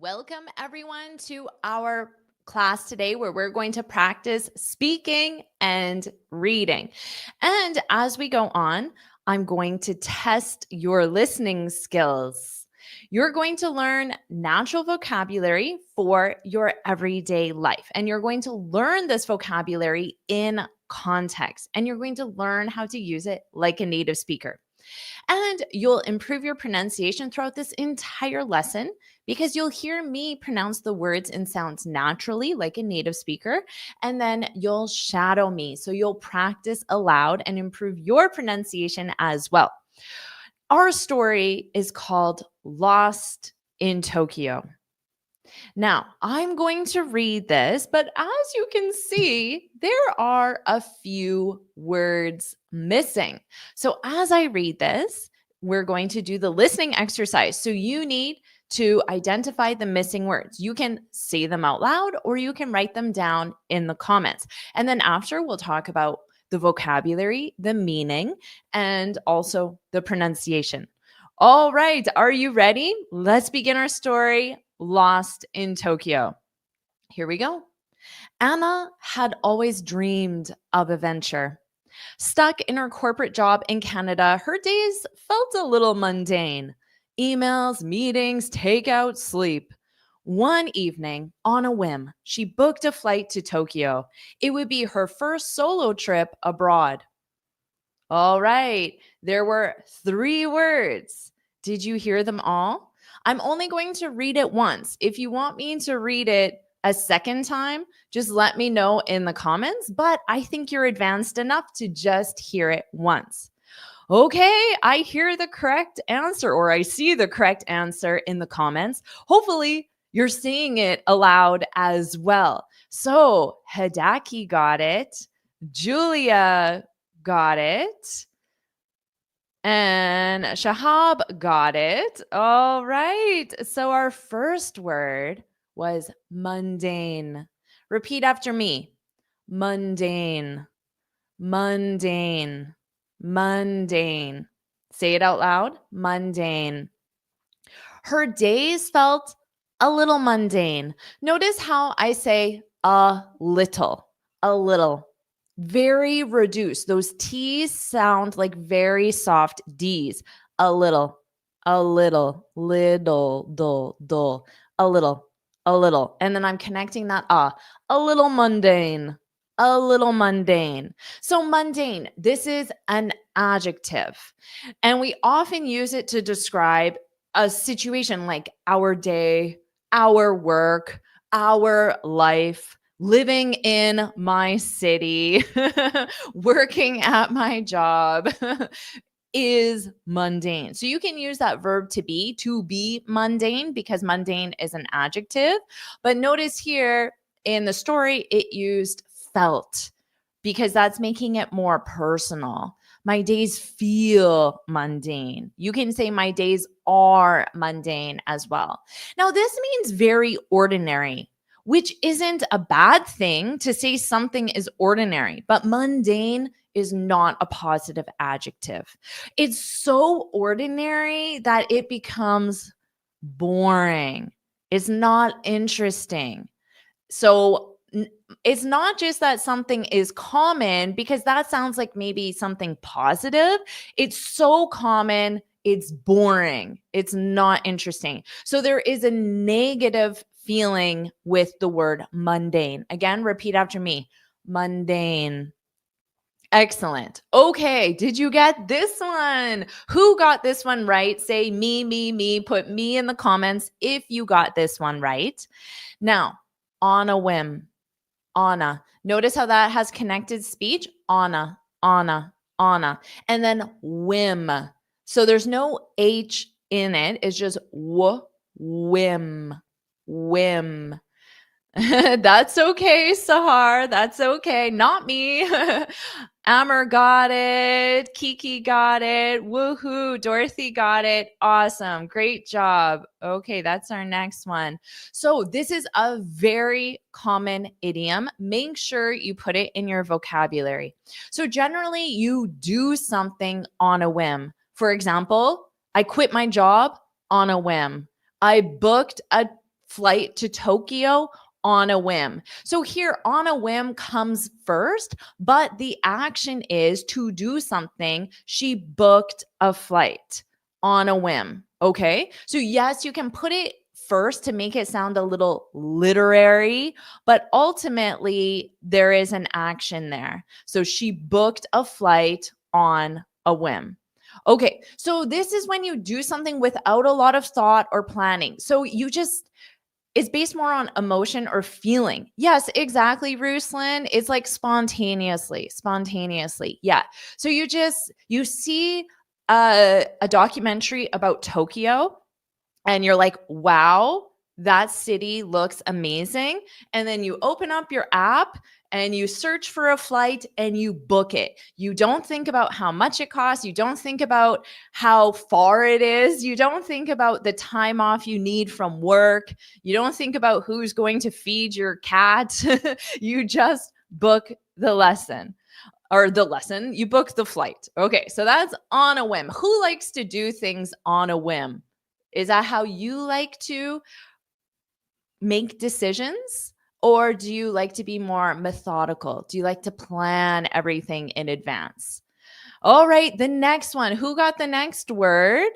Welcome, everyone, to our class today where we're going to practice speaking and reading. And as we go on, I'm going to test your listening skills. You're going to learn natural vocabulary for your everyday life, and you're going to learn this vocabulary in context, and you're going to learn how to use it like a native speaker. And you'll improve your pronunciation throughout this entire lesson because you'll hear me pronounce the words and sounds naturally like a native speaker. And then you'll shadow me. So you'll practice aloud and improve your pronunciation as well. Our story is called Lost in Tokyo. Now, I'm going to read this, but as you can see, there are a few words missing. So, as I read this, we're going to do the listening exercise. So, you need to identify the missing words. You can say them out loud or you can write them down in the comments. And then after, we'll talk about the vocabulary, the meaning, and also the pronunciation. All right, are you ready? Let's begin our story. Lost in Tokyo. Here we go. Anna had always dreamed of adventure. Stuck in her corporate job in Canada, her days felt a little mundane. Emails, meetings, takeout, sleep. One evening, on a whim, she booked a flight to Tokyo. It would be her first solo trip abroad. All right, there were 3 words. Did you hear them all? I'm only going to read it once. If you want me to read it a second time, just let me know in the comments. But I think you're advanced enough to just hear it once. Okay, I hear the correct answer, or I see the correct answer in the comments. Hopefully, you're seeing it aloud as well. So, Hidaki got it. Julia got it. And Shahab got it. All right. So our first word was mundane. Repeat after me. Mundane. Mundane. Mundane. Say it out loud. Mundane. Her days felt a little mundane. Notice how I say a little. A little. Very reduced. Those T's sound like very soft D's. A little, little, dull, a little. And then I'm connecting that a little mundane, a little mundane. So mundane, this is an adjective. And we often use it to describe a situation like our day, our work, our life, living in my city, working at my job is mundane. So you can use that verb to be mundane, because mundane is an adjective. But notice here in the story, it used felt because that's making it more personal. My days feel mundane. You can say my days are mundane as well. Now, this means very ordinary, which isn't a bad thing to say something is ordinary, but mundane is not a positive adjective. It's so ordinary that it becomes boring. It's not interesting. So it's not just that something is common, because that sounds like maybe something positive. It's so common, it's boring. It's not interesting. So there is a negative feeling with the word mundane. Again, repeat after me. Mundane. Excellent. Okay, did you get this one? Who got this one right? Say me. Put me in the comments if you got this one right. Now, on a whim. Anna. Notice how that has connected speech. Anna. And then whim. So there's no H in it. It's just whim. That's okay, Sahar. That's okay. Not me. Amber got it. Kiki got it. Woohoo. Dorothy got it. Awesome. Great job. Okay, that's our next one. So this is a very common idiom. Make sure you put it in your vocabulary. So generally, you do something on a whim. For example, I quit my job on a whim. I booked a flight to Tokyo on a whim. So here, on a whim comes first, but the action is to do something. She booked a flight on a whim. Okay. So, yes, you can put it first to make it sound a little literary, but ultimately there is an action there. So, she booked a flight on a whim. Okay. So, this is when you do something without a lot of thought or planning. So, you just, it's based more on emotion or feeling. Yes, exactly, Ruslan. It's like spontaneously. Yeah. So you see a documentary about Tokyo and you're like, wow, that city looks amazing. And then you open up your app and you search for a flight and you book it. You don't think about how much it costs. You don't think about how far it is. You don't think about the time off you need from work. You don't think about who's going to feed your cat. You just book the lesson. You book the flight. Okay, so that's on a whim. Who likes to do things on a whim? Is that how you like to make decisions? Or do you like to be more methodical? Do you like to plan everything in advance? All right, the next one. Who got the next word?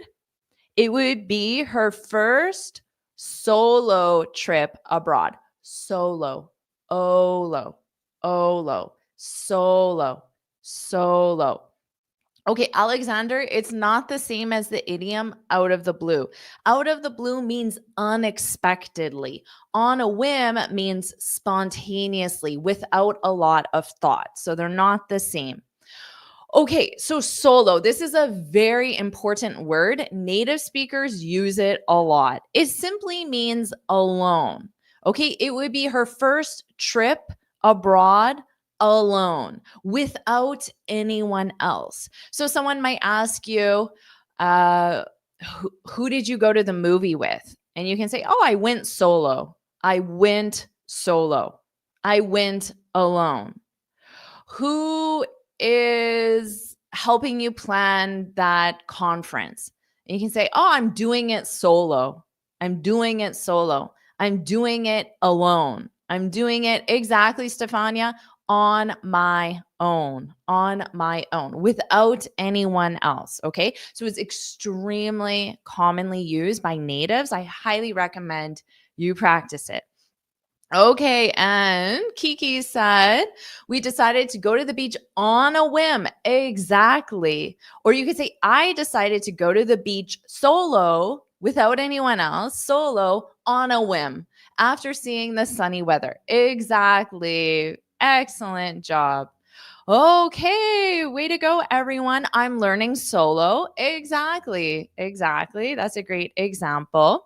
It would be her first solo trip abroad. Solo, olo, olo, solo, solo. Okay, Alexander, it's not the same as the idiom out of the blue. Out of the blue means unexpectedly. On a whim means spontaneously, without a lot of thought. So they're not the same. Okay, so solo. This is a very important word. Native speakers use it a lot. It simply means alone. Okay, it would be her first trip abroad alone without anyone else. So someone might ask you, who did you go to the movie with? And you can say, oh, I went solo. I went solo. I went alone. Who is helping you plan that conference? And you can say, oh, I'm doing it solo. I'm doing it solo. I'm doing it alone. I'm doing it exactly, Stefania, on my own, without anyone else. Okay. So it's extremely commonly used by natives. I highly recommend you practice it. Okay, and Kiki said, we decided to go to the beach on a whim. Exactly. Or you could say, I decided to go to the beach solo without anyone else, solo on a whim after seeing the sunny weather. Exactly. Excellent job. Okay, way to go, everyone. I'm learning solo. Exactly. That's a great example.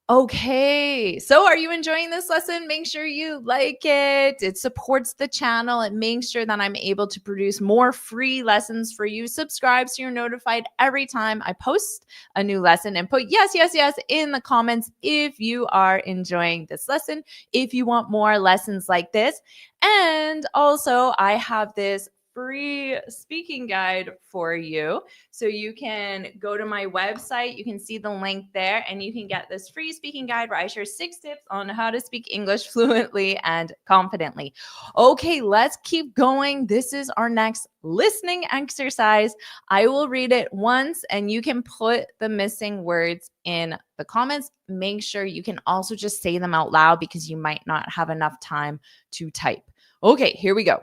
Okay, so are you enjoying this lesson? Make sure you like it. It supports the channel. It makes sure that I'm able to produce more free lessons for you. Subscribe so you're notified every time I post a new lesson, and put yes in the comments if you are enjoying this lesson, if you want more lessons like this. And also, I have this free speaking guide for you. So you can go to my website, you can see the link there, and you can get this free speaking guide where I share 6 tips on how to speak English fluently and confidently. Okay, let's keep going. This is our next listening exercise. I will read it once and you can put the missing words in the comments. Make sure you can also just say them out loud because you might not have enough time to type. Okay, here we go.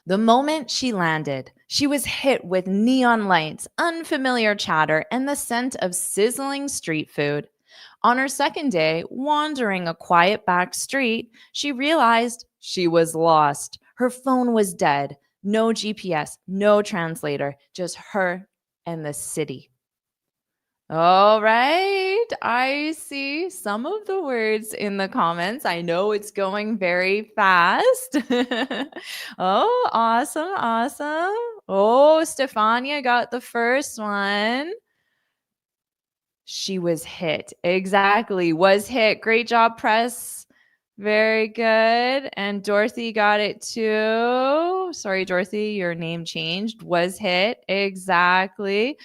The moment she landed, she was hit with neon lights, unfamiliar chatter, and the scent of sizzling street food. On her second day, wandering a quiet back street, she realized she was lost. Her phone was dead. No GPS, no translator, just her and the city. All right. I see some of the words in the comments. I know it's going very fast. Oh, awesome. Oh, Stefania got the first one. She was hit. Exactly. Was hit. Great job, press. Very good. And Dorothy got it too. Sorry, Dorothy, your name changed. Was hit. Exactly.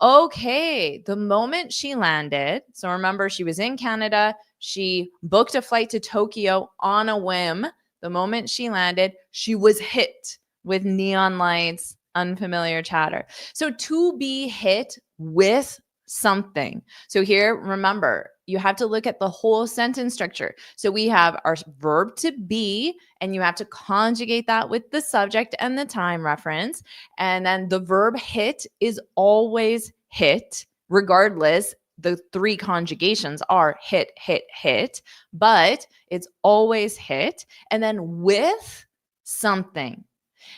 Okay, the moment she landed, so remember she was in Canada, she booked a flight to Tokyo on a whim. The moment she landed, she was hit with neon lights, unfamiliar chatter. So to be hit with something. So here, remember, you have to look at the whole sentence structure. So we have our verb to be, and you have to conjugate that with the subject and the time reference. And then the verb hit is always hit, regardless. The three conjugations are hit, hit, hit, but it's always hit. And then with something.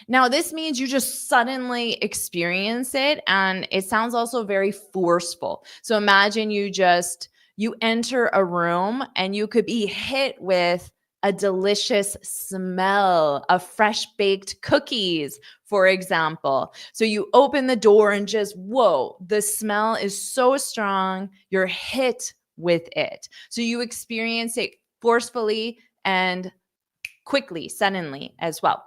Now, this means you just suddenly experience it, and it sounds also very forceful. So imagine you enter a room and you could be hit with a delicious smell of fresh baked cookies, for example. So you open the door and just, whoa, the smell is so strong, you're hit with it. So you experience it forcefully and quickly, suddenly as well.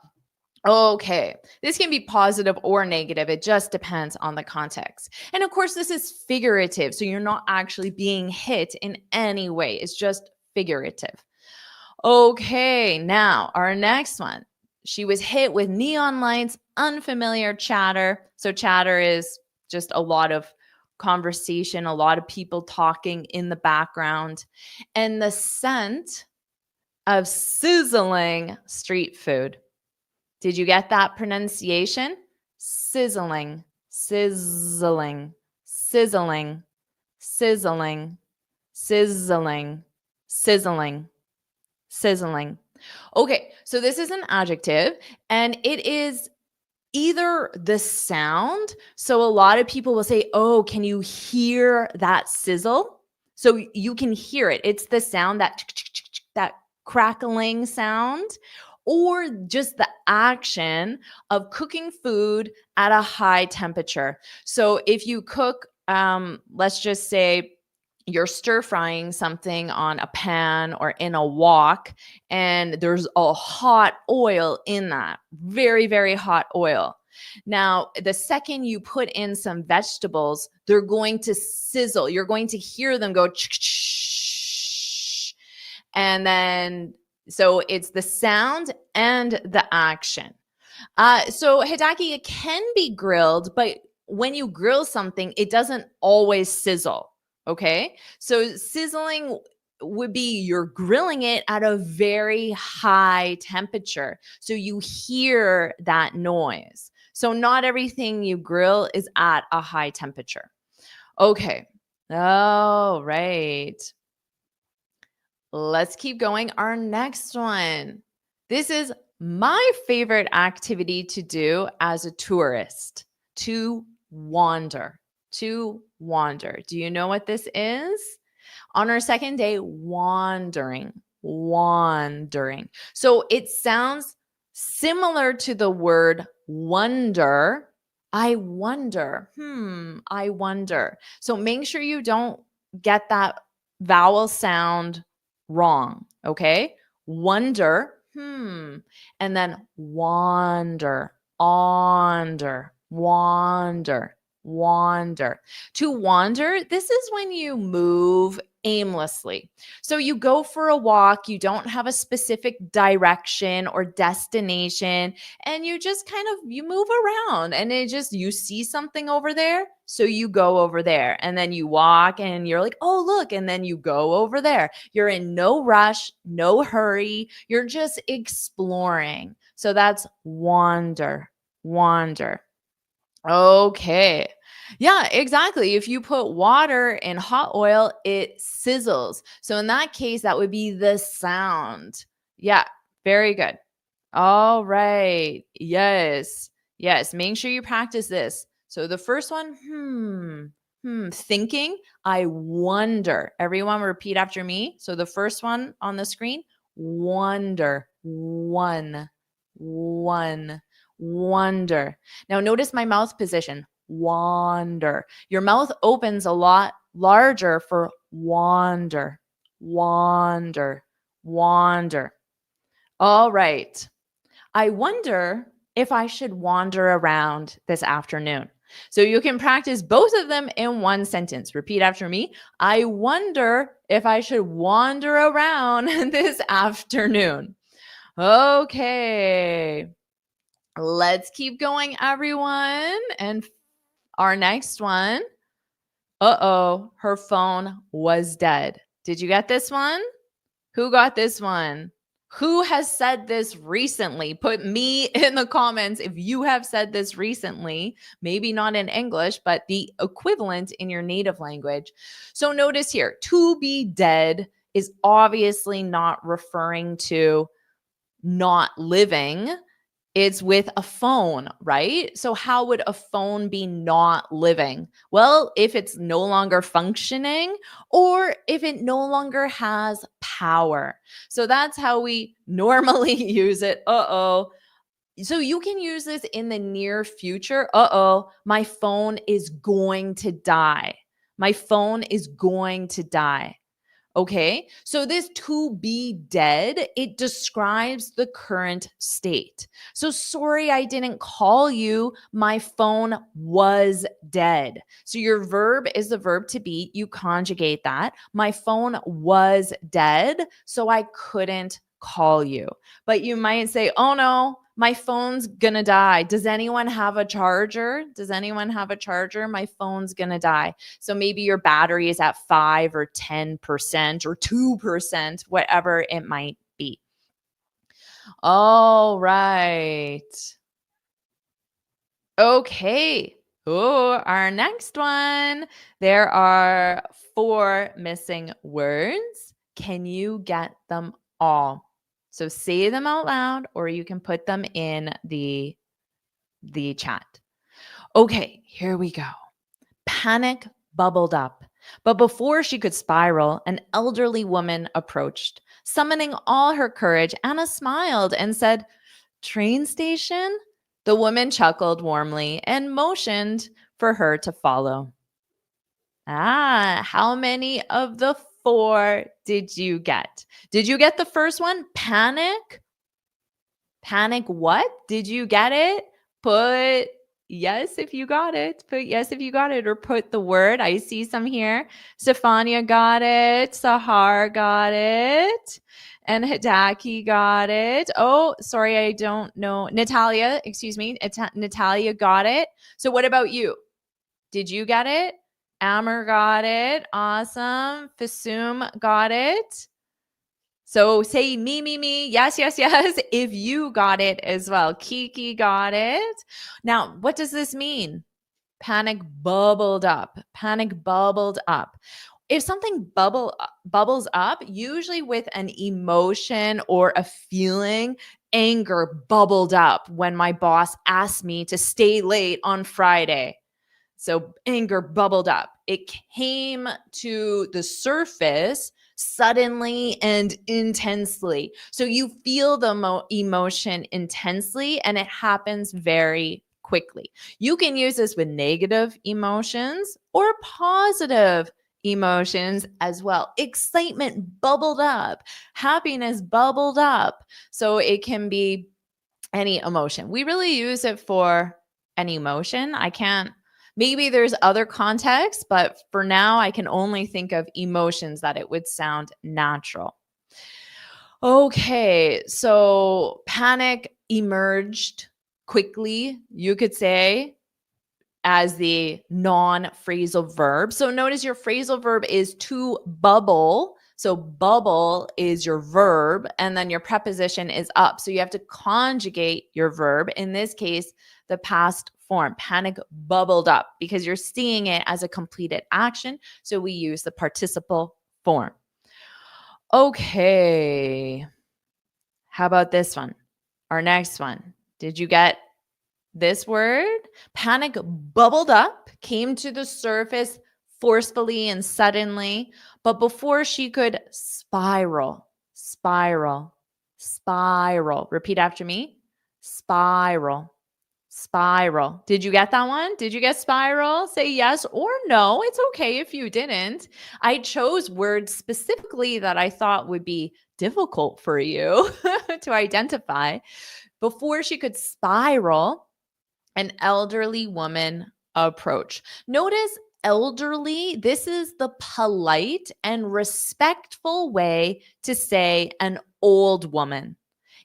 Okay, this can be positive or negative. It just depends on the context. And of course, this is figurative. So you're not actually being hit in any way, it's just figurative. Okay, now our next one. She was hit with neon lights, unfamiliar chatter. So, chatter is just a lot of conversation, a lot of people talking in the background, and the scent of sizzling street food. Did you get that pronunciation? Sizzling, sizzling, sizzling, sizzling, sizzling, sizzling, sizzling. Okay, so this is an adjective and it is either the sound. So a lot of people will say, oh, can you hear that sizzle? So you can hear it. It's the sound, that crackling sound, or just the action of cooking food at a high temperature. So if you cook, let's just say you're stir frying something on a pan or in a wok, and there's a hot oil in that, very, very hot oil. Now, the second you put in some vegetables, they're going to sizzle. You're going to hear them go, and then so it's the sound and the action. So hitaki, it can be grilled, but when you grill something, it doesn't always sizzle. Okay. So sizzling would be you're grilling it at a very high temperature. So you hear that noise. So not everything you grill is at a high temperature. Okay. All right. Let's keep going. Our next one. This is my favorite activity to do as a tourist, to wander. To wander. Do you know what this is? On our second day, wandering, wandering. So it sounds similar to the word wonder. I wonder. I wonder. So make sure you don't get that vowel sound wrong. Okay. Wonder. And then wander, wander, wander, wander. To wander, this is when you move aimlessly. So you go for a walk, you don't have a specific direction or destination, and you just kind of you move around, and it just you see something over there, so you go over there, and then you walk and you're like, "Oh, look," and then you go over there. You're in no rush, no hurry. You're just exploring. So that's wander, wander. Okay. Yeah, exactly. If you put water in hot oil, it sizzles. So in that case, that would be the sound. Yeah, very good. All right. Yes. Yes. Make sure you practice this. So the first one, thinking, I wonder. Everyone repeat after me. So the first one on the screen, wonder, one, wonder. Now notice my mouth position, wander. Your mouth opens a lot larger for wander, wander, wander. All right. I wonder if I should wander around this afternoon. So you can practice both of them in one sentence. Repeat after me. I wonder if I should wander around this afternoon. Okay. Let's keep going, everyone. And our next one. Uh-oh, her phone was dead. Did you get this one? Who got this one? Who has said this recently? Put me in the comments if you have said this recently, maybe not in English, but the equivalent in your native language. So notice here, to be dead is obviously not referring to not living. It's with a phone, right? So how would a phone be not living? Well, if it's no longer functioning or if it no longer has power. So that's how we normally use it. Uh-oh. So you can use this in the near future. Uh-oh, my phone is going to die. My phone is going to die. Okay, so this to be dead, it describes the current state. So sorry, I didn't call you. My phone was dead. So your verb is the verb to be. You conjugate that. My phone was dead, so I couldn't call you. But you might say, oh no, my phone's gonna die. Does anyone have a charger? Does anyone have a charger? My phone's gonna die. So maybe your battery is at 5 or 10% or 2%, whatever it might be. All right. Okay. Oh, our next one. There are 4 missing words. Can you get them all? So say them out loud or you can put them in the chat. Okay, here we go. Panic bubbled up. But before she could spiral, an elderly woman approached, summoning all her courage. Anna smiled and said, "Train station?" The woman chuckled warmly and motioned for her to follow. How many of the 4 did you get? Did you get the first one? Panic? Panic what? Did you get it? Put yes if you got it. Put yes if you got it, or put the word. I see some here. Stefania got it. Sahar got it. And Hidaki got it. Oh, sorry, I don't know. Natalia, excuse me. Natalia got it. So what about you? Did you get it? Amber got it. Awesome. Fasum got it. So say me. Yes, yes, yes. If you got it as well. Kiki got it. Now, what does this mean? Panic bubbled up. Panic bubbled up. If something bubbles up, usually with an emotion or a feeling, anger bubbled up when my boss asked me to stay late on Friday. So anger bubbled up. It came to the surface suddenly and intensely. So you feel the emotion intensely and it happens very quickly. You can use this with negative emotions or positive emotions as well. Excitement bubbled up, happiness bubbled up. So it can be any emotion. We really use it for an emotion. Maybe there's other contexts, but for now, I can only think of emotions that it would sound natural. Okay, so panic emerged quickly, you could say, as the non-phrasal verb. So notice your phrasal verb is to bubble. So bubble is your verb, and then your preposition is up. So you have to conjugate your verb. In this case, the past form. Panic bubbled up because you're seeing it as a completed action. So we use the participle form. Okay. How about this one? Our next one. Did you get this word? Panic bubbled up, came to the surface forcefully and suddenly, but before she could spiral. Repeat after me. Spiral. Did you get that one? Did you get spiral? Say yes or no. It's okay if you didn't. I chose words specifically that I thought would be difficult for you to identify. Before she could spiral, an elderly woman approach. Notice elderly. This is the polite and respectful way to say an old woman.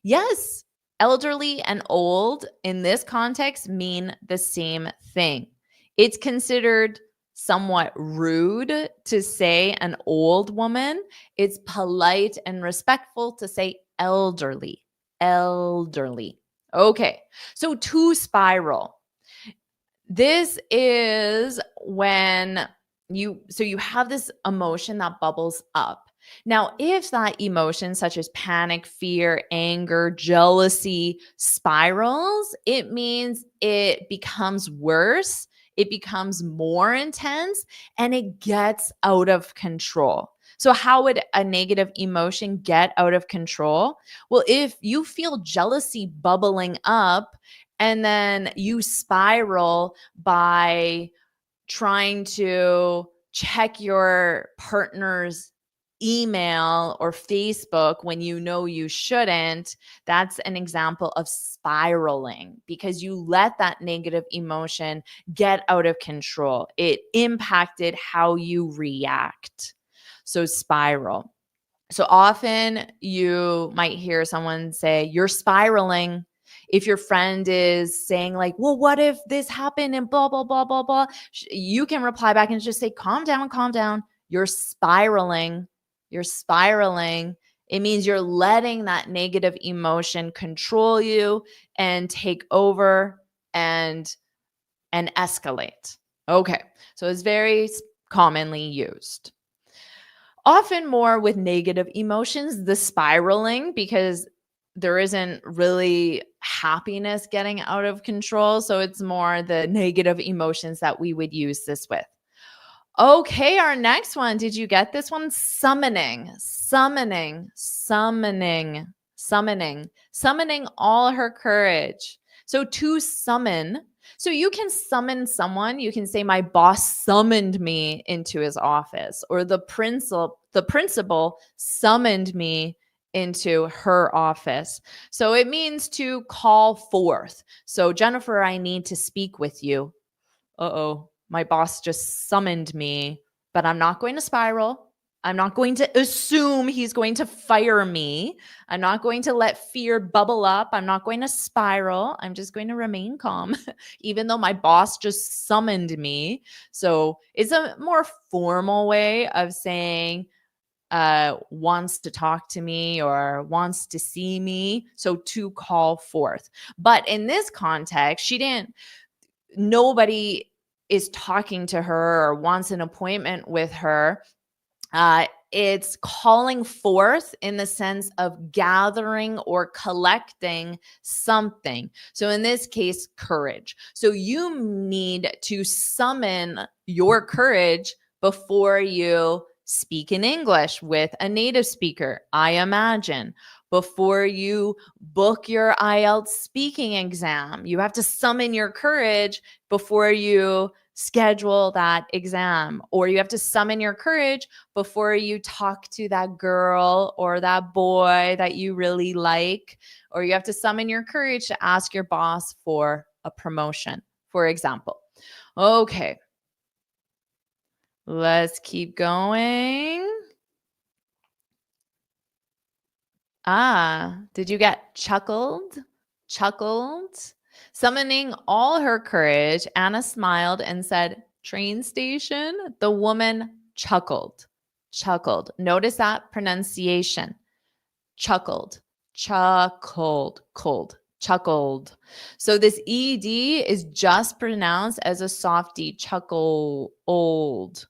Yes, elderly and old in this context mean the same thing. It's considered somewhat rude to say an old woman. It's polite and respectful to say elderly. Elderly. Okay, so to spiral. This is when you have this emotion that bubbles up. Now, if that emotion, such as panic, fear, anger, jealousy, spirals, it means it becomes worse, it becomes more intense, and it gets out of control. So, how would a negative emotion get out of control? Well, if you feel jealousy bubbling up, and then you spiral by trying to check your partner's email or Facebook when you know you shouldn't, that's an example of spiraling because you let that negative emotion get out of control. It impacted how you react. So, spiral. So often you might hear someone say, "You're spiraling." If your friend is saying, like, "Well, what if this happened?" and blah, blah, blah, blah, blah, you can reply back and just say, "Calm down, calm down. You're spiraling. You're spiraling." It means you're letting that negative emotion control you and take over and escalate. Okay. So it's very commonly used. Often more with negative emotions, the spiraling, because there isn't really happiness getting out of control. So it's more the negative emotions that we would use this with. Okay, our next one. Did you get this one? Summoning, summoning, summoning, summoning, summoning all her courage. So to summon, so you can summon someone. You can say, "My boss summoned me into his office," or the principal summoned me into her office. So it means to call forth. So, "Jennifer, I need to speak with you." Uh-oh, my boss just summoned me, but I'm not going to spiral. I'm not going to assume he's going to fire me. I'm not going to let fear bubble up. I'm not going to spiral. I'm just going to remain calm, even though my boss just summoned me. So it's a more formal way of saying, wants to talk to me or wants to see me. So to call forth. But in this context, nobody is talking to her or wants an appointment with her. It's calling forth in the sense of gathering or collecting something. So in this case, courage. So you need to summon your courage before you speak in English with a native speaker, I imagine. Before you book your IELTS speaking exam, you have to summon your courage before you schedule that exam, or you have to summon your courage before you talk to that girl or that boy that you really like, or you have to summon your courage to ask your boss for a promotion, for example. Okay, let's keep going. Did you get chuckled? Chuckled? Summoning all her courage, Anna smiled and said, "Train station?" The woman chuckled. Chuckled. Notice that pronunciation. Chuckled. Chuckled. Cold. Chuckled. So this ED is just pronounced as a soft D. Chuckle. Old.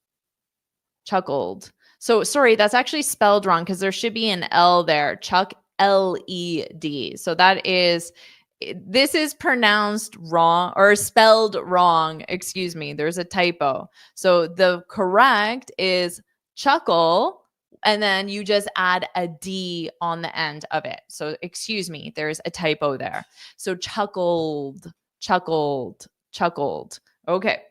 Chuckled. So sorry, that's actually spelled wrong because there should be an L there. Chuck, L-E-D. So this is pronounced wrong or spelled wrong. Excuse me. There's a typo. So the correct is chuckle, and then you just add a D on the end of it. So excuse me, there's a typo there. So chuckled, chuckled, chuckled. Okay.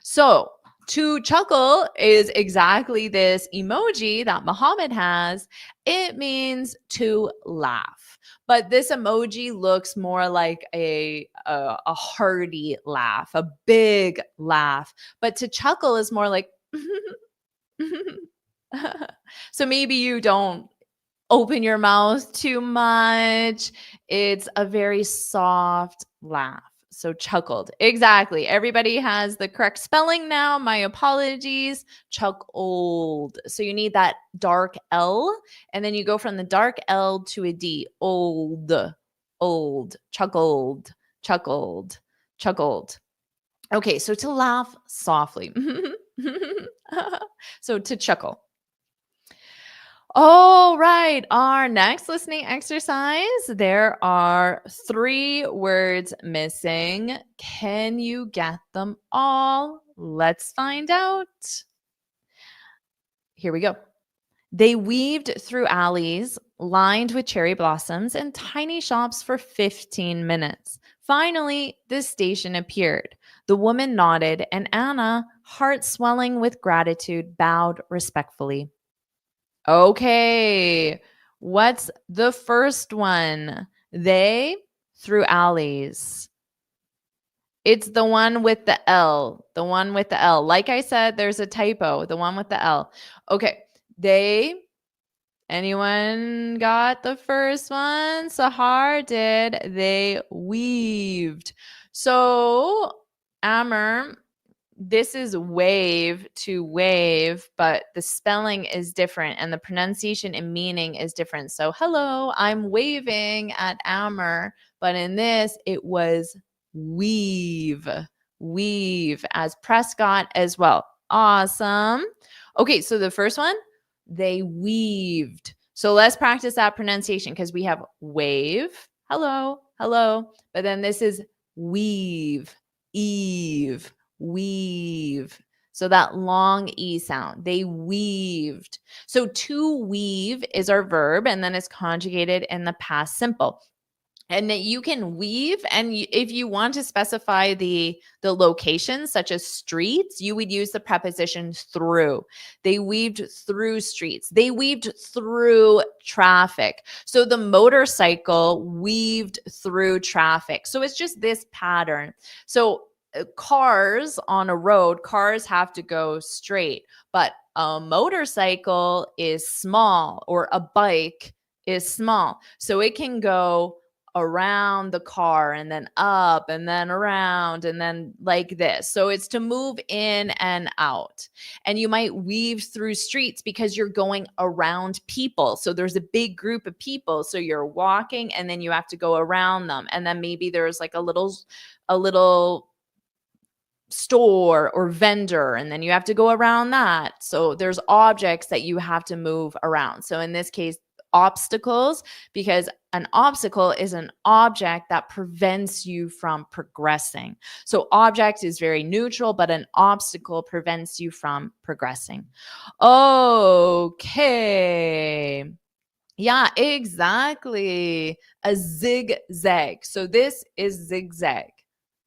So To chuckle is exactly this emoji that Muhammad has. It means to laugh. But this emoji looks more like a hearty laugh, a big laugh. But to chuckle is more like so maybe you don't open your mouth too much. It's a very soft laugh. So chuckled. Exactly. Everybody has the correct spelling now. My apologies. Chuckled. So you need that dark L. And then you go from the dark L to a D. Old. Old. Chuckled. Chuckled. Chuckled. Okay. So to laugh softly. So to chuckle. All right, our next listening exercise. There are 3 words missing. Can you get them all? Let's find out. Here we go. They weaved through alleys lined with cherry blossoms and tiny shops for 15 minutes. Finally, the station appeared. The woman nodded, and Anna, heart swelling with gratitude, bowed respectfully. Okay. What's the first one? They through alleys. It's the one with the L. The one with the L. Like I said, there's a typo. The one with the L. Okay. They. Anyone got the first one? Sahar did. They weaved. So, Amr, this is wave to wave, but the spelling is different and the pronunciation and meaning is different. So, hello, I'm waving at Amr, but in this, it was weave, weave as Prescott as well. Awesome. Okay, so the first one, they weaved. So let's practice that pronunciation because we have wave, hello, hello, but then this is weave, eve, weave. So that long E sound, they weaved. So to weave is our verb and then it's conjugated in the past simple. And that you can weave, and if you want to specify the locations such as streets, you would use the preposition through. They weaved through streets. They weaved through traffic. So the motorcycle weaved through traffic. So it's just this pattern. So cars on a road, cars have to go straight, but a motorcycle is small or a bike is small. So it can go around the car and then up and then around and then like this. So it's to move in and out. And you might weave through streets because you're going around people. So there's a big group of people. So you're walking and then you have to go around them. And then maybe there's like a little store or vendor and then you have to go around that. So there's objects that you have to move around. So in this case, obstacles, because an obstacle is an object that prevents you from progressing. So object is very neutral, but an obstacle prevents you from progressing. Okay. Yeah, exactly. A zigzag. So this is zigzag.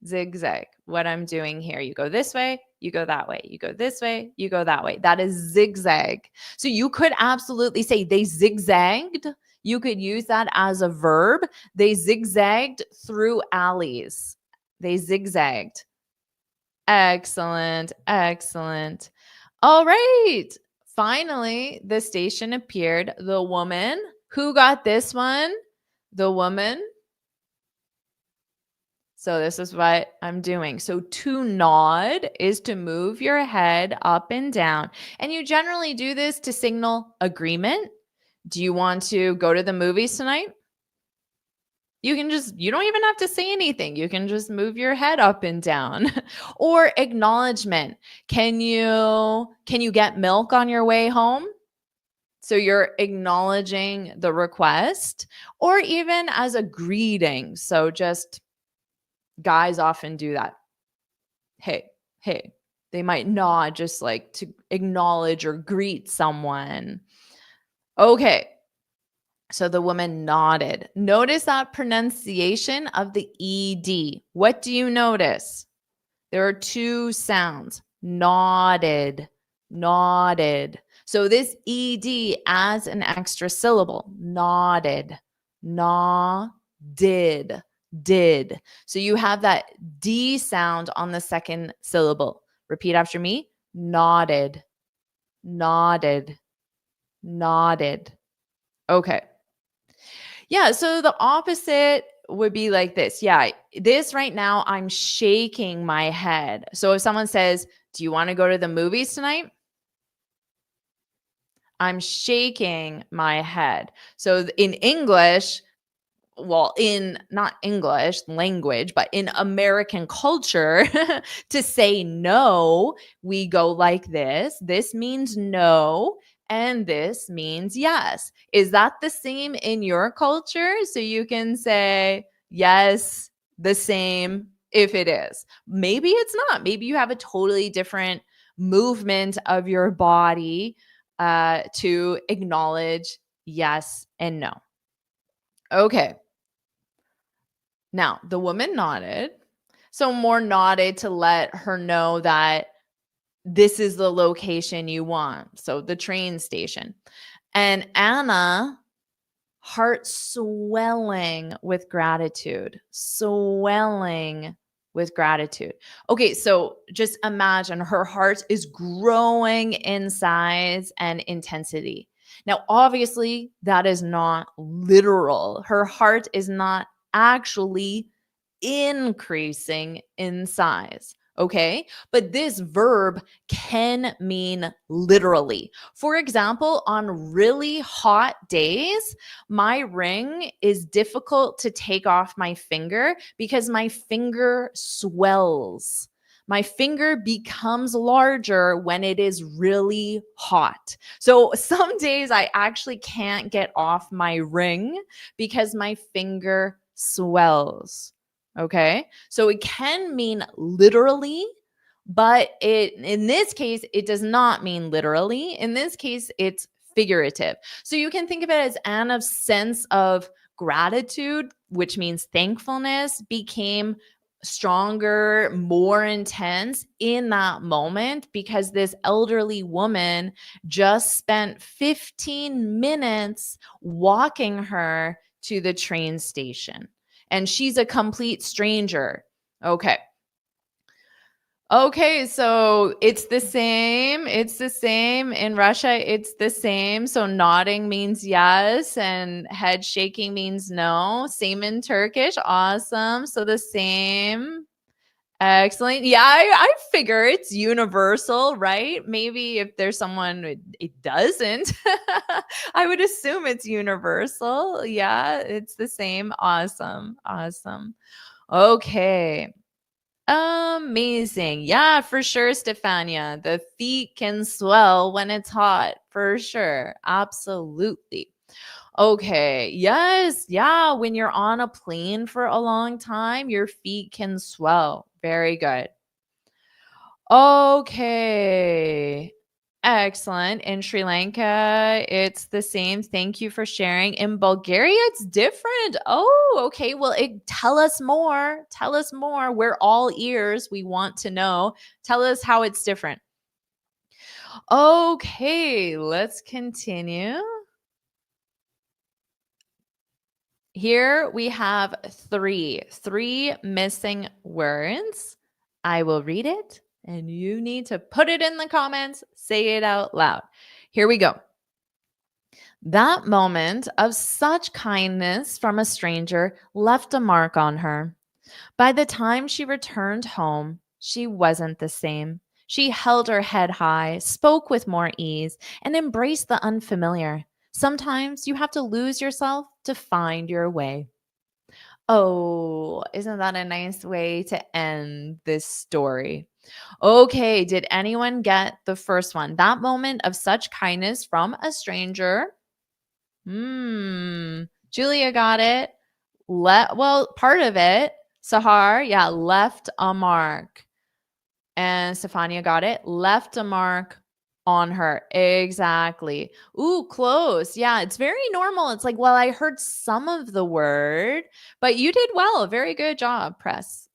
Zigzag. What I'm doing here. You go this way, you go that way. You go this way, you go that way. That is zigzag. So you could absolutely say they zigzagged. You could use that as a verb. They zigzagged through alleys. They zigzagged. Excellent. Excellent. All right. Finally, the station appeared. The woman. Who got this one? The woman. So this is what I'm doing. So to nod is to move your head up and down. And you generally do this to signal agreement. Do you want to go to the movies tonight? You don't even have to say anything. You can just move your head up and down. Or acknowledgement. Can you get milk on your way home? So you're acknowledging the request, or even as a greeting. So just guys often do that. Hey, hey. They might nod just like to acknowledge or greet someone. Okay. So the woman nodded. Notice that pronunciation of the ED. What do you notice? There are 2 sounds. nodded, nodded. So this ed adds an extra syllable. Nodded, did, did. So you have that D sound on the second syllable. Repeat after me. Nodded, nodded, nodded. Okay. Yeah, so the opposite would be like this. Yeah, this right now, I'm shaking my head. So if someone says, "Do you want to go to the movies tonight?" I'm shaking my head. So in English, well, in not English language, but in American culture, to say no, we go like this. This means no, and this means yes. Is that the same in your culture? So you can say yes, the same if it is. Maybe it's not. Maybe you have a totally different movement of your body to acknowledge yes and no. Okay. Now, the woman nodded. So more nodded to let her know that this is the location you want. So the train station. And Anna, heart swelling with gratitude, swelling with gratitude. Okay, so just imagine her heart is growing in size and intensity. Now, obviously, that is not literal. Her heart is not actually increasing in size. Okay. But this verb can mean literally. For example, on really hot days, my ring is difficult to take off my finger because my finger swells. My finger becomes larger when it is really hot. So some days I actually can't get off my ring because my finger swells. Okay. So it can mean literally, but in this case, it does not mean literally. In this case, it's figurative. So you can think of it as Anna's sense of gratitude, which means thankfulness, became stronger, more intense in that moment because this elderly woman just spent 15 minutes walking her to the train station and she's a complete stranger. Okay. Okay, so it's the same. It's the same in Russia. It's the same. So nodding means yes, and head shaking means no. Same in Turkish. Awesome. So the same. Excellent. Yeah, I figure it's universal, right? Maybe if there's someone it doesn't, I would assume it's universal. Yeah, it's the same. Awesome. Awesome. Okay. Amazing. Yeah, for sure, Stefania. The feet can swell when it's hot. For sure. Absolutely. Okay. Yes. Yeah. When you're on a plane for a long time, your feet can swell. Very good. Okay. Excellent. In Sri Lanka, it's the same. Thank you for sharing. In Bulgaria, it's different. Oh, okay. Well, tell us more. Tell us more. We're all ears. We want to know. Tell us how it's different. Okay, let's continue. Here we have three missing words. I will read it and you need to put it in the comments, say it out loud. Here we go. That moment of such kindness from a stranger left a mark on her. By the time she returned home, she wasn't the same. She held her head high, spoke with more ease, and embraced the unfamiliar. Sometimes you have to lose yourself to find your way. Oh, isn't that a nice way to end this story? Okay, did anyone get the first one? That moment of such kindness from a stranger. Julia got it. Well, part of it. Sahar, yeah, left a mark. And Stefania got it. Left a mark on her. Exactly. Ooh, close. Yeah, it's very normal. It's like, well, I heard some of the word, but you did well. Very good job, press.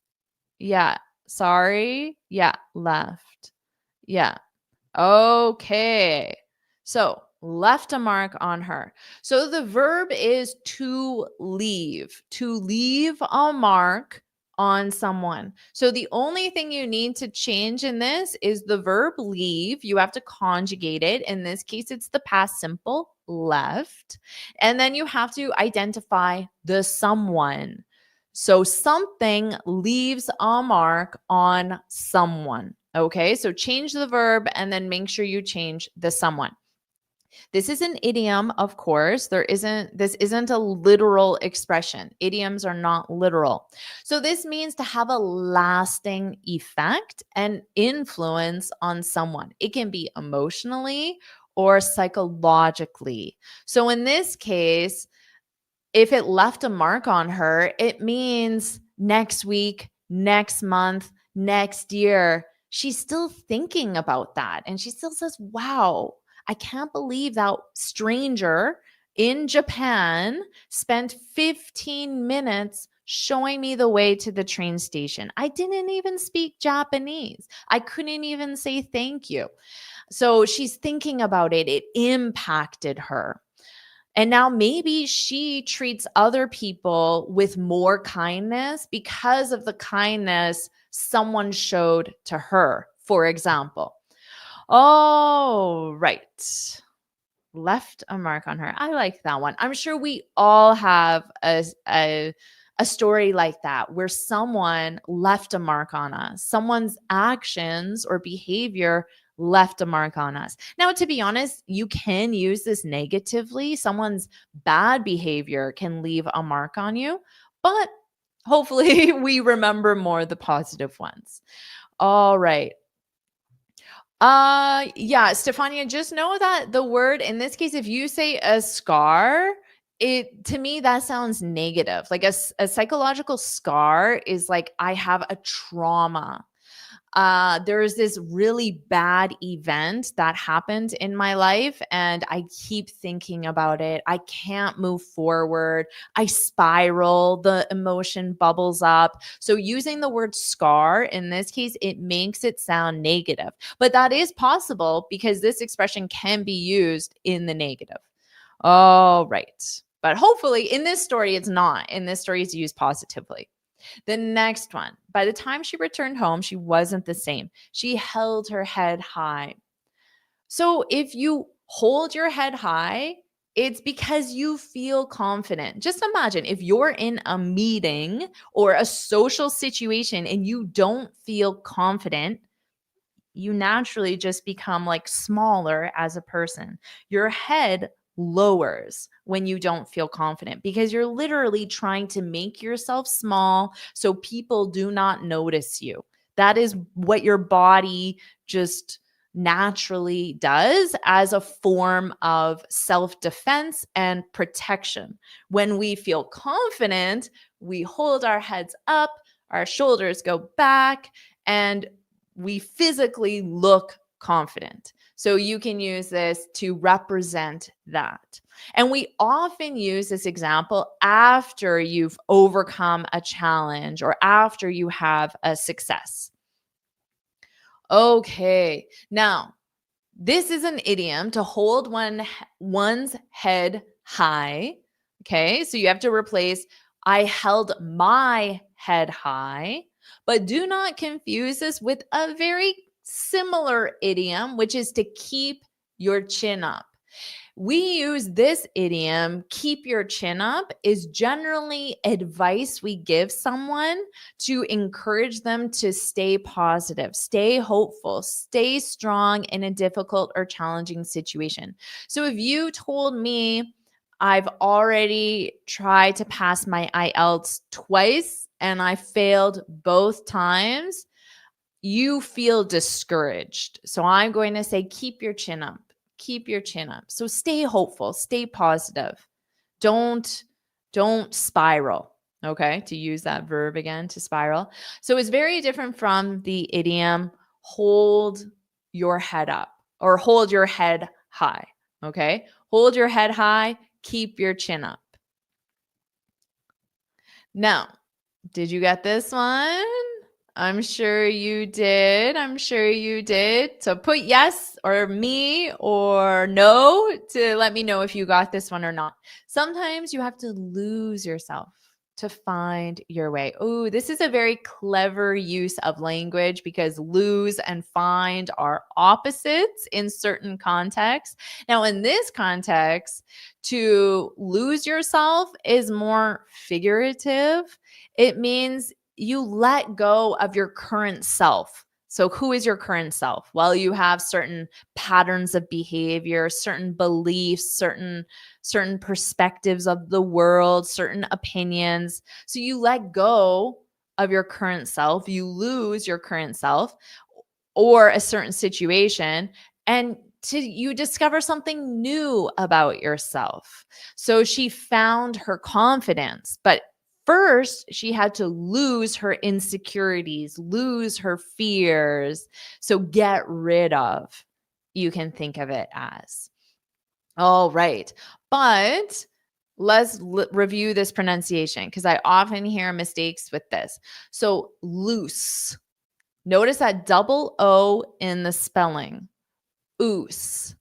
Yeah. Sorry. Yeah, left. Yeah. Okay. So left a mark on her. So the verb is to leave a mark on someone. So the only thing you need to change in this is the verb leave. You have to conjugate it. In this case, it's the past simple left. And then you have to identify the someone. So something leaves a mark on someone. Okay, so change the verb and then make sure you change the someone. This is an idiom, of course. This isn't a literal expression. Idioms are not literal. So this means to have a lasting effect and influence on someone. It can be emotionally or psychologically. So in this case, if it left a mark on her, it means next week, next month, next year, she's still thinking about that. And she still says, wow, I can't believe that stranger in Japan spent 15 minutes showing me the way to the train station. I didn't even speak Japanese. I couldn't even say thank you. So she's thinking about it. It impacted her. And now maybe she treats other people with more kindness because of the kindness someone showed to her, for example. Oh, right. Left a mark on her. I like that one. I'm sure we all have a story like that where someone left a mark on us. Someone's actions or behavior left a mark on us. Now, to be honest, you can use this negatively. Someone's bad behavior can leave a mark on you, but hopefully we remember more the positive ones. All right. Yeah, Stefania, just know that the word in this case, if you say a scar, it to me that sounds negative. Like a psychological scar is like I have a trauma. There's this really bad event that happened in my life, and I keep thinking about it. I can't move forward. I spiral, the emotion bubbles up. So, using the word scar in this case, it makes it sound negative. But that is possible because this expression can be used in the negative. All right. But hopefully, in this story, it's not. In this story, it's used positively. The next one, by the time she returned home, she wasn't the same. She held her head high. So if you hold your head high, it's because you feel confident. Just imagine if you're in a meeting or a social situation and you don't feel confident, you naturally just become like smaller as a person. Your head lowers when you don't feel confident because you're literally trying to make yourself small so people do not notice you. That is what your body just naturally does as a form of self defense and protection. When we feel confident, we hold our heads up, our shoulders go back, and we physically look confident. So you can use this to represent that. And we often use this example after you've overcome a challenge or after you have a success. Okay. Now, this is an idiom to hold one's head high. Okay. So you have to replace I held my head high, but do not confuse this with a very similar idiom, which is to keep your chin up. We use this idiom, keep your chin up, is generally advice we give someone to encourage them to stay positive, stay hopeful, stay strong in a difficult or challenging situation. So if you told me, I've already tried to pass my IELTS twice and I failed both times, you feel discouraged. So I'm going to say, keep your chin up. Keep your chin up. So stay hopeful, stay positive. Don't spiral. Okay? To use that verb again, to spiral. So it's very different from the idiom hold your head up or hold your head high. Okay? Hold your head high, keep your chin up. Now, did you get this one? I'm sure you did. I'm sure you did. So put yes or me or no to let me know if you got this one or not. Sometimes you have to lose yourself to find your way. Oh, this is a very clever use of language because lose and find are opposites in certain contexts. Now, in this context, to lose yourself is more figurative. It means you let go of your current self. So, who is your current self? Well, you have certain patterns of behavior, certain beliefs, certain perspectives of the world, certain opinions. So, you let go of your current self, you lose your current self or a certain situation, and you discover something new about yourself. So she found her confidence, but first she had to lose her insecurities, lose her fears. So get rid of, you can think of it as. All right. But let's review this pronunciation because I often hear mistakes with this. So loose. Notice that double O in the spelling. Oos,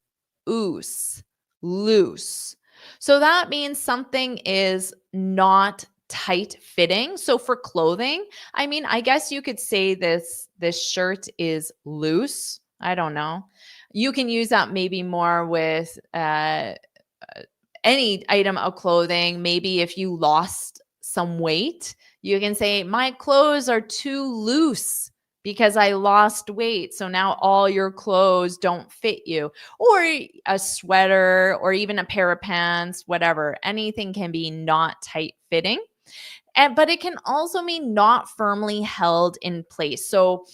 oos, loose. So that means something is not tight fitting. So for clothing, I mean, I guess you could say this shirt is loose. I don't know. You can use that maybe more with any item of clothing. Maybe if you lost some weight, you can say, my clothes are too loose because I lost weight. So now all your clothes don't fit you. Or a sweater or even a pair of pants, whatever. Anything can be not tight fitting. But it can also mean not firmly held in place. So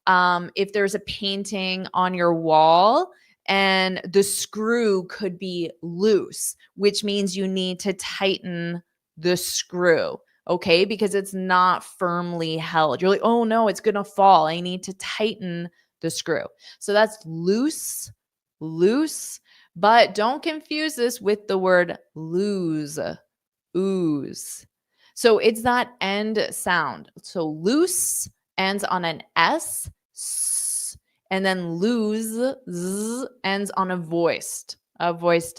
if there's a painting on your wall and the screw could be loose, which means you need to tighten the screw, okay? Because it's not firmly held. You're like, oh no, it's going to fall. I need to tighten the screw. So that's loose, loose. But don't confuse this with the word lose, ooze. So it's that end sound. So loose ends on an S, and then lose z, ends on a voiced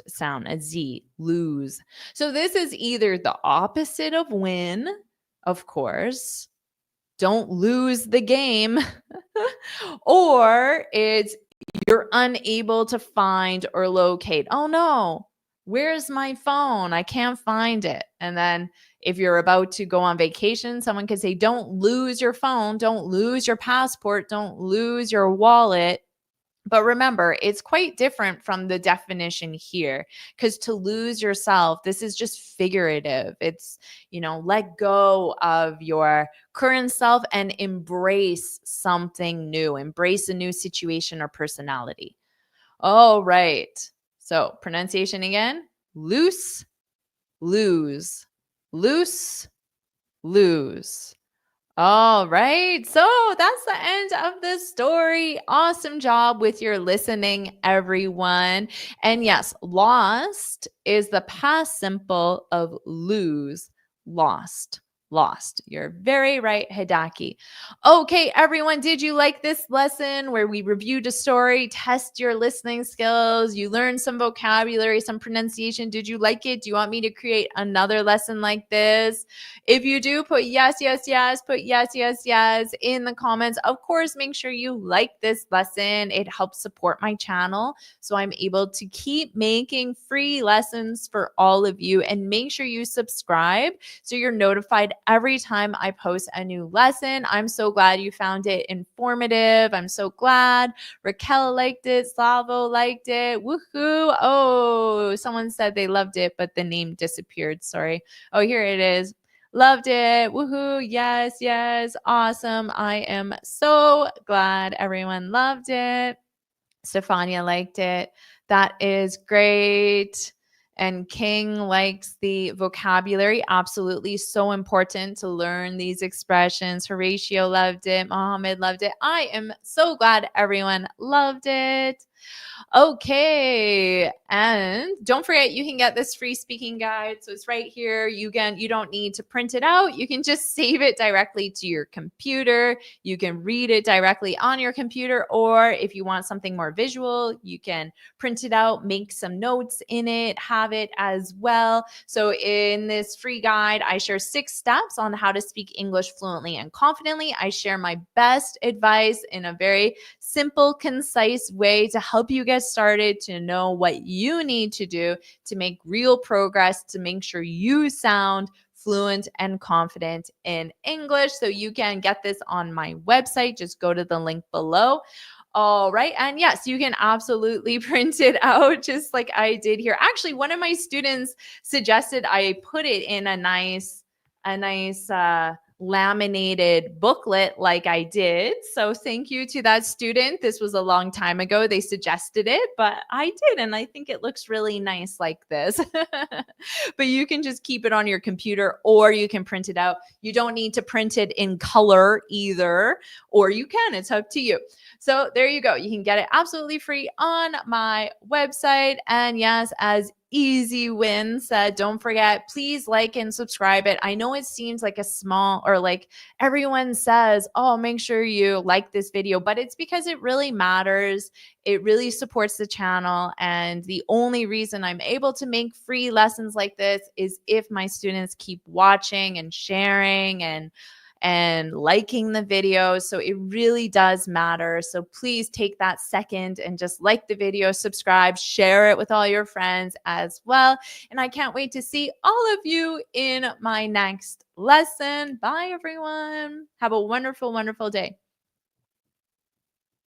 sound, a Z, lose. So this is either the opposite of win, of course, don't lose the game, or it's you're unable to find or locate. Oh no, where's my phone? I can't find it. And then if you're about to go on vacation, someone could say, don't lose your phone, don't lose your passport, don't lose your wallet. But remember, it's quite different from the definition here because to lose yourself, this is just figurative. It's, let go of your current self and embrace something new, embrace a new situation or personality. All right. So pronunciation again, loose, lose, loose, lose. All right. So that's the end of the story. Awesome job with your listening, everyone. And yes, lost is the past simple of lose, lost. Lost. You're very right, Hidaki. Okay, everyone, did you like this lesson where we reviewed a story, test your listening skills, you learned some vocabulary, some pronunciation? Did you like it? Do you want me to create another lesson like this? If you do, put yes, yes, yes, put yes, yes, yes in the comments. Of course, make sure you like this lesson. It helps support my channel so I'm able to keep making free lessons for all of you. And make sure you subscribe so you're notified every time I post a new lesson. I'm so glad you found it informative. I'm so glad. Raquel liked it. Slavo liked it. Woohoo. Oh, someone said they loved it, but the name disappeared. Sorry. Oh, here it is. Loved it. Woohoo. Yes, yes. Awesome. I am so glad everyone loved it. Stefania liked it. That is great. And King likes the vocabulary. Absolutely so important to learn these expressions. Horatio loved it. Mohammed loved it. I am so glad everyone loved it. Okay. And don't forget, you can get this free speaking guide. So it's right here. You don't need to print it out. You can just save it directly to your computer. You can read it directly on your computer. Or if you want something more visual, you can print it out, make some notes in it, have it as well. So in this free guide, I share 6 steps on how to speak English fluently and confidently. I share my best advice in a very simple, concise way to help you get started, to know what you need to do to make real progress, to make sure you sound fluent and confident in English. So you can get this on my website. Just go to the link below. All right. And yes, you can absolutely print it out just like I did here. Actually, one of my students suggested I put it in a nice laminated booklet like I did. So thank you to that student. This was a long time ago. They suggested it, but I did. And I think it looks really nice like this. But you can just keep it on your computer or you can print it out. You don't need to print it in color either, or you can. It's up to you. So there you go. You can get it absolutely free on my website. And yes, as Easy Win said, don't forget, please like and subscribe it. I know it seems like a small, or like everyone says, oh, make sure you like this video, but it's because it really matters. It really supports the channel. And the only reason I'm able to make free lessons like this is if my students keep watching and sharing and liking the video. So it really does matter. So please take that second and just like the video, subscribe, share it with all your friends as well. And I can't wait to see all of you in my next lesson. Bye, everyone. Have a wonderful, wonderful day.